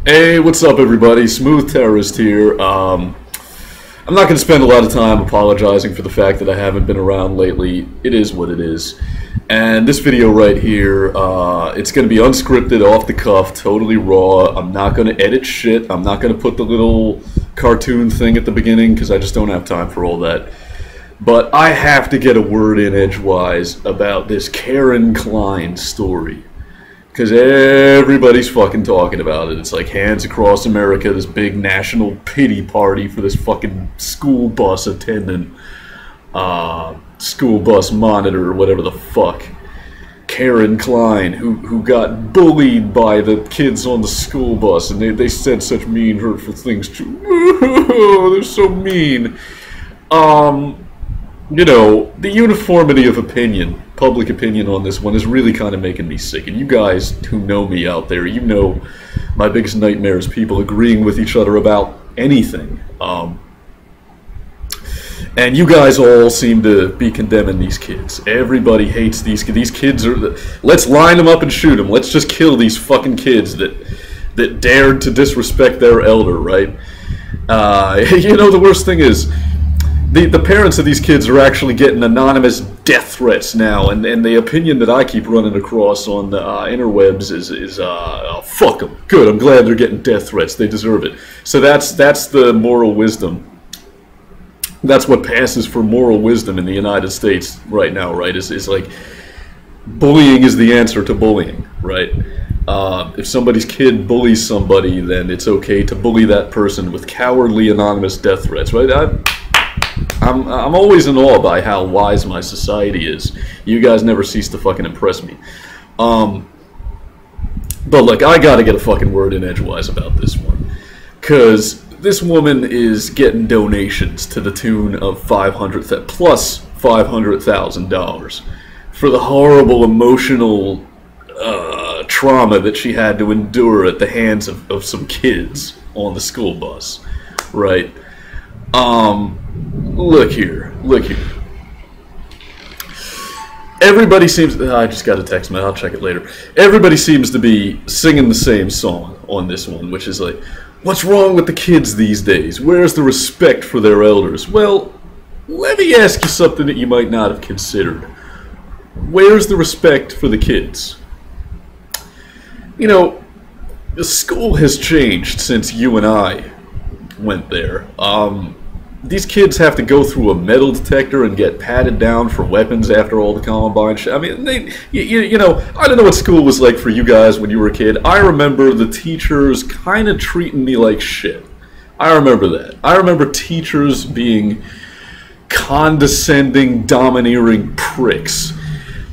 Hey, what's up, everybody? Smooth Terrorist here. I'm not going to spend a lot of time apologizing for the fact that I haven't been around lately. It is what it is. And this video right here, it's going to be unscripted, off the cuff, totally raw. I'm not going to edit shit. I'm not going to put the little cartoon thing at the beginning because I just don't have time for all that. But I have to get a word in edgewise about this Klein story. Because everybody's fucking talking about it. It's like Hands Across America, this big national pity party for this fucking school bus attendant, school bus monitor, or whatever the fuck. Klein, who got bullied by the kids on the school bus, and they said such mean, hurtful things to oh, they're so mean. You know, the uniformity of opinion, public opinion on this one is really kind of making me sick. And you guys who know me out there, you know my biggest nightmare is people agreeing with each other about anything. And you guys all seem to be condemning these kids. Everybody hates these kids. These kids are... Let's line them up and shoot them. Let's just kill these fucking kids that dared to disrespect their elder, right? You know, the worst thing is... The parents of these kids are actually getting anonymous death threats now, and the opinion that I keep running across on the interwebs is oh, fuck them. Good, I'm glad they're getting death threats. They deserve it. So that's the moral wisdom. That's what passes for moral wisdom in the United States right now, right? Is like, bullying is the answer to bullying, right? If somebody's kid bullies somebody, then it's okay to bully that person with cowardly anonymous death threats, right? I'm always in awe by how wise my society is. You guys never cease to fucking impress me. But look, I gotta get a fucking word in edgewise about this one. Cause this woman is getting donations to the tune of plus $500,000 for the horrible emotional trauma that she had to endure at the hands of some kids on the school bus. Right? Look here. Everybody seems... I just got a text, man. I'll check it later. Everybody seems to be singing the same song on this one, which is like, what's wrong with the kids these days? Where's the respect for their elders? Well, let me ask you something that you might not have considered. Where's the respect for the kids? You know, the school has changed since you and I went there. These kids have to go through a metal detector and get patted down for weapons after all the Columbine shit. I mean, you know, I don't know what school was like for you guys when you were a kid. I remember the teachers kind of treating me like shit. I remember that. I remember teachers being condescending, domineering pricks.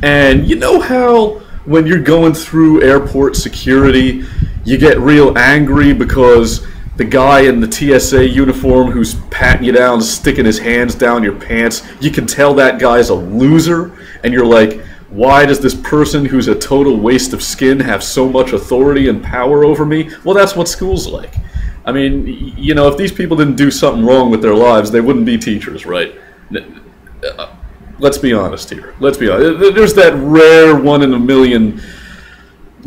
And you know how when you're going through airport security, you get real angry because the guy in the TSA uniform who's patting you down, sticking his hands down your pants, you can tell that guy's a loser, and you're like, why does this person who's a total waste of skin have so much authority and power over me? Well, that's what school's like. I mean, you know, if these people didn't do something wrong with their lives, they wouldn't be teachers, right? Let's be honest here. Let's be honest. There's that rare 1 in a million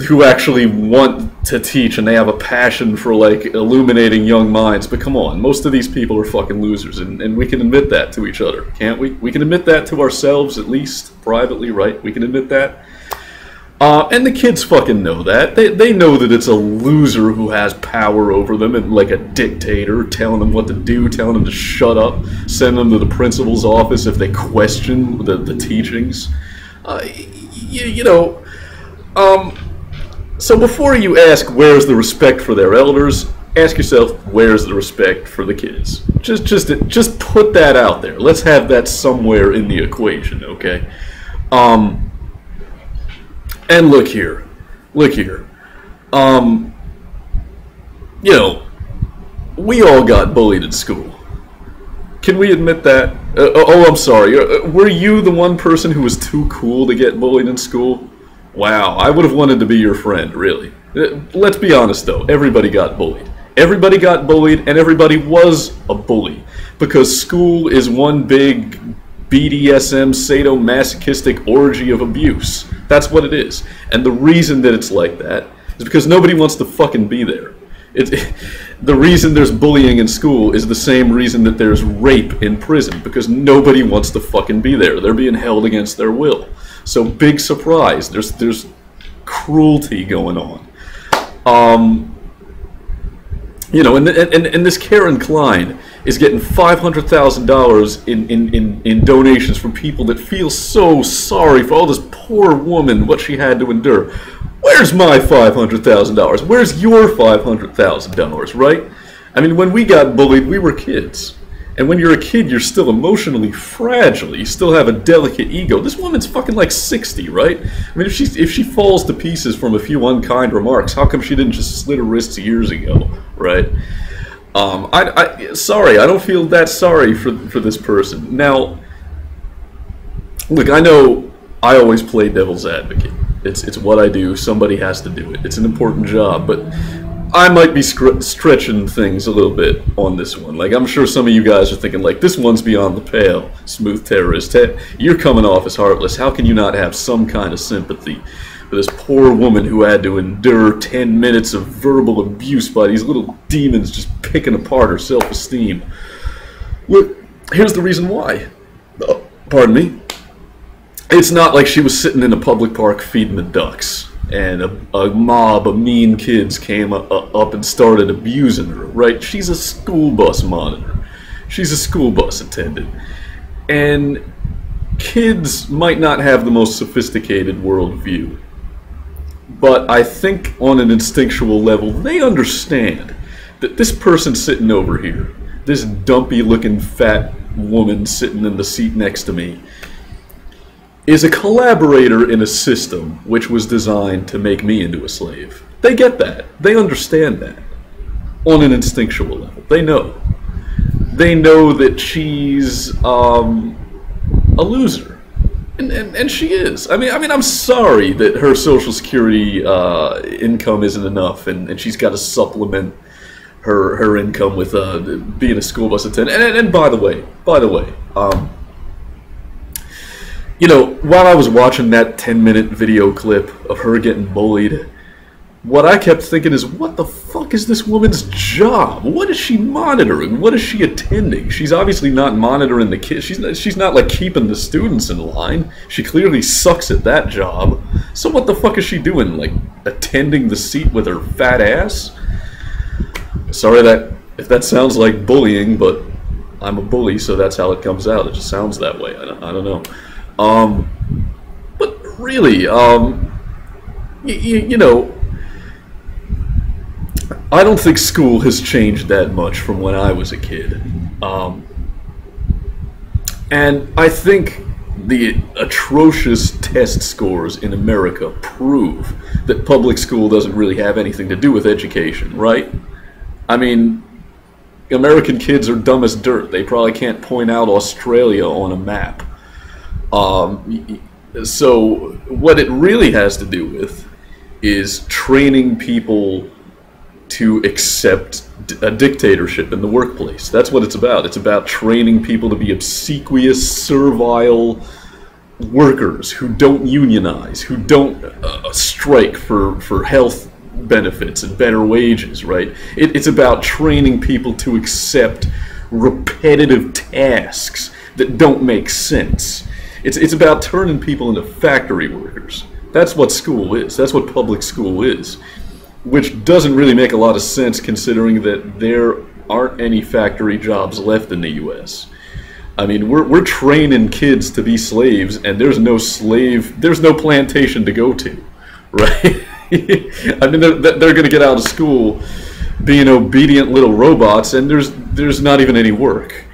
who actually want to teach and they have a passion for like illuminating young minds, but come on, most of these people are fucking losers, and we can admit that to each other, can't we? We can admit that to ourselves, at least privately, right? We can admit that. And the kids fucking know that. They know that it's a loser who has power over them, and like a dictator telling them what to do, telling them to shut up, send them to the principal's office if they question the teachings. You know, so before you ask where's the respect for their elders, ask yourself where's the respect for the kids. Just put that out there. Let's have that somewhere in the equation, okay? And look here. You know, we all got bullied in school. Can we admit that? Oh, I'm sorry. Were you the one person who was too cool to get bullied in school? Wow, I would have wanted to be your friend, really. Let's be honest, though. Everybody got bullied. Everybody got bullied, and everybody was a bully. Because school is one big BDSM sadomasochistic orgy of abuse. That's what it is. And the reason that it's like that is because nobody wants to fucking be there. The reason there's bullying in school is the same reason that there's rape in prison, because nobody wants to fucking be there. They're being held against their will. So big surprise, there's cruelty going on. You know, and this Karen Klein is getting $500,000 in donations from people that feel so sorry for all this poor woman, what she had to endure. Where's my $500,000? Where's your $500,000, right? I mean, when we got bullied, we were kids. And when you're a kid, you're still emotionally fragile. You still have a delicate ego. This woman's fucking like 60, right? I mean, if she falls to pieces from a few unkind remarks, how come she didn't just slit her wrists years ago, right? Sorry, I don't feel that sorry for this person. Now, look, I know I always play devil's advocate. It's what I do. Somebody has to do it. It's an important job, but I might be stretching things a little bit on this one. Like, I'm sure some of you guys are thinking, like, this one's beyond the pale, smooth terrorist. You're coming off as heartless. How can you not have some kind of sympathy for this poor woman who had to endure 10 minutes of verbal abuse by these little demons just picking apart her self-esteem? Look, here's the reason why. Oh, pardon me. It's not like she was sitting in a public park feeding the ducks, and a mob of mean kids came up and started abusing her, right? She's a school bus monitor. She's a school bus attendant. And kids might not have the most sophisticated worldview, but I think on an instinctual level, they understand that this person sitting over here, this dumpy-looking fat woman sitting in the seat next to me, is a collaborator in a system which was designed to make me into a slave. They get that. They understand that. On an instinctual level. They know. They know that she's a loser. And she is. I mean, I'm sorry that her Social Security income isn't enough, and she's got to supplement her income with being a school bus attendant. And by the way, you know, while I was watching that 10-minute video clip of her getting bullied, what I kept thinking is, what the fuck is this woman's job? What is she monitoring? What is she attending? She's obviously not monitoring the kids. She's not like keeping the students in line. She clearly sucks at that job. So what the fuck is she doing? Like, attending the seat with her fat ass? Sorry if that sounds like bullying, but I'm a bully, so that's how it comes out. It just sounds that way. I don't know. But really, you know, I don't think school has changed that much from when I was a kid. And I think the atrocious test scores in America prove that public school doesn't really have anything to do with education, right? I mean, American kids are dumb as dirt. They probably can't point out Australia on a map. So what it really has to do with is training people to accept a dictatorship in the workplace. That's what it's about. It's about training people to be obsequious, servile workers who don't unionize, who don't strike for health benefits and better wages, right? It's about training people to accept repetitive tasks that don't make sense. It's about turning people into factory workers. That's what school is. That's what public school is. Which doesn't really make a lot of sense considering that there aren't any factory jobs left in the U.S. I mean, we're training kids to be slaves, and there's no plantation to go to, right? I mean, they're going to get out of school being obedient little robots, and there's not even any work.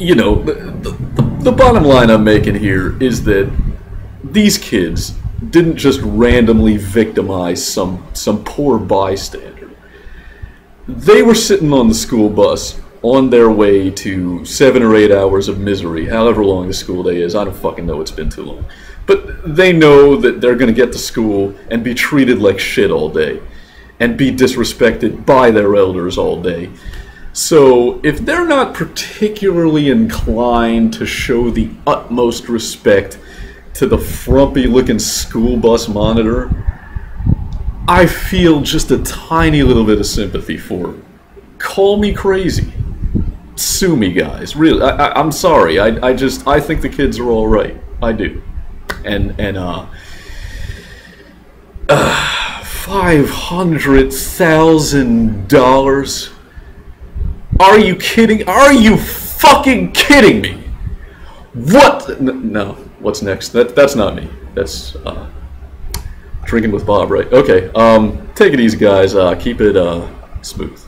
You know, the bottom line I'm making here is that these kids didn't just randomly victimize some poor bystander. They were sitting on the school bus on their way to 7 or 8 hours of misery, however long the school day is. I don't fucking know, it's been too long. But they know that they're going to get to school and be treated like shit all day and be disrespected by their elders all day. So if they're not particularly inclined to show the utmost respect to the frumpy looking school bus monitor, I feel just a tiny little bit of sympathy for him. Call me crazy. Sue me, guys. Really, I'm sorry. I think the kids are all right. I do. And $500,000. Are you kidding? Are you fucking kidding me? What? No. What's next? That's not me. That's Drinking with Bob, right? Okay. Take it easy, guys. Keep it smooth.